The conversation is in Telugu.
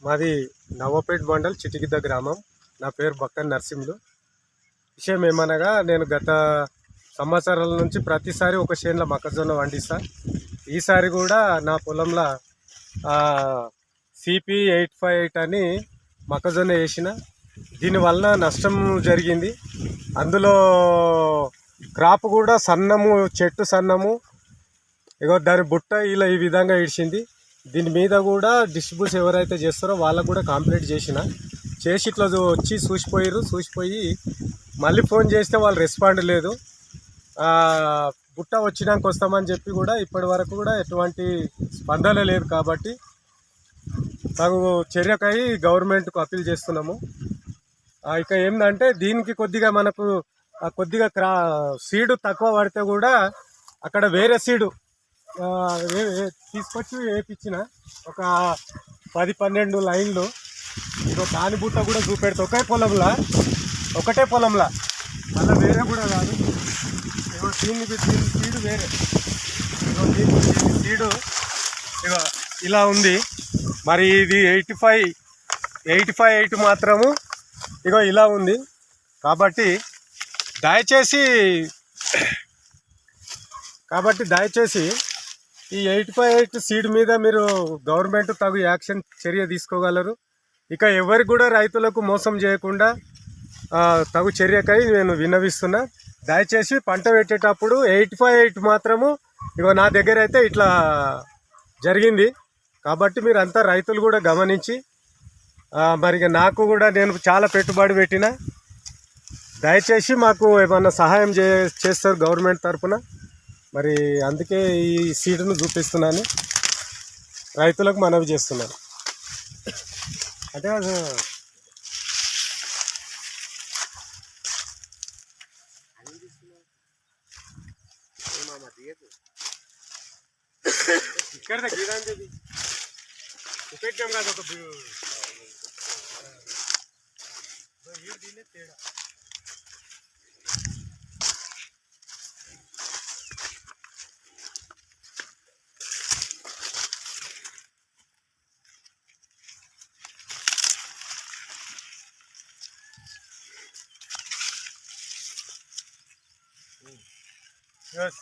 మాది నవ్వపేట మండల్ చిటికిద్ద గ్రామం. నా పేరు బక్కన్ నర్సింహులు. విషయం ఏమనగా నేను గత సంవత్సరాల నుంచి ప్రతిసారి ఒక చేనులో మొక్కజొన్న పండిస్తా. ఈసారి కూడా నా పొలంలో CP858 అని మొక్కజొన్న వేసిన. దీనివల్ల నష్టం జరిగింది. అందులో క్రాప్ కూడా సన్నము, చెట్టు సన్నము, ఇగో దాని బుట్ట ఇలా ఈ విధంగా ఇడిచింది. దీని మీద కూడా డిస్ట్రిబ్యూట్స్ ఎవరైతే చేస్తారో వాళ్ళకు కూడా కంప్లీట్ చేసి ఇట్లా వచ్చి చూసిపోయి మళ్ళీ ఫోన్ చేస్తే వాళ్ళు రెస్పాండ్ లేదు. బుట్ట వచ్చినాక వస్తామని చెప్పి కూడా ఇప్పటి వరకు కూడా ఎటువంటి స్పందన లేదు. కాబట్టి తగు చర్యకై గవర్నమెంట్కు అప్పీల్ చేస్తున్నాము. ఇక ఏంటంటే దీనికి కొద్దిగా మనకు సీడు తక్కువ పడితే కూడా అక్కడ వేరే సీడు తీసుకొచ్చి వేయించిన ఒక 10-12 లైన్లు. ఇక దాని బుట్ట కూడా చూపెడితే ఒకటే పొలంలో మళ్ళీ వేరే కూడా కాదు. ఇగో దీని సీడు వేరే, దీని సీడు ఇగో ఇలా ఉంది. మరి ఇది 85 మాత్రము ఇగో ఇలా ఉంది. కాబట్టి దయచేసి ఈ 85 సీడ్ మీద మీరు గవర్నమెంట్ తగు చర్య తీసుకోగలరు. ఇక ఎవరికి కూడా రైతులకు మోసం చేయకుండా తగు చర్యకై నేను విన్నవిస్తున్నా. దయచేసి పంట పెట్టేటప్పుడు 85 మాత్రము ఇగో నా దగ్గర అయితే ఇట్లా జరిగింది. కాబట్టి మీరు అంతా రైతులు కూడా గమనించి మరి నాకు కూడా నేను చాలా పెట్టుబడి పెట్టిన, దయచేసి మాకు ఏమన్నా సహాయం చేస్తారు గవర్నమెంట్ తరఫున. మరి అందుకే ఈ సీటును చూపిస్తున్నాను, రైతులకు మనవి చేస్తున్నాను. అంటే ఇక్కడ గీదాంది ఉపయోగం కాదు, ఒక దీనే తేడా. Yes.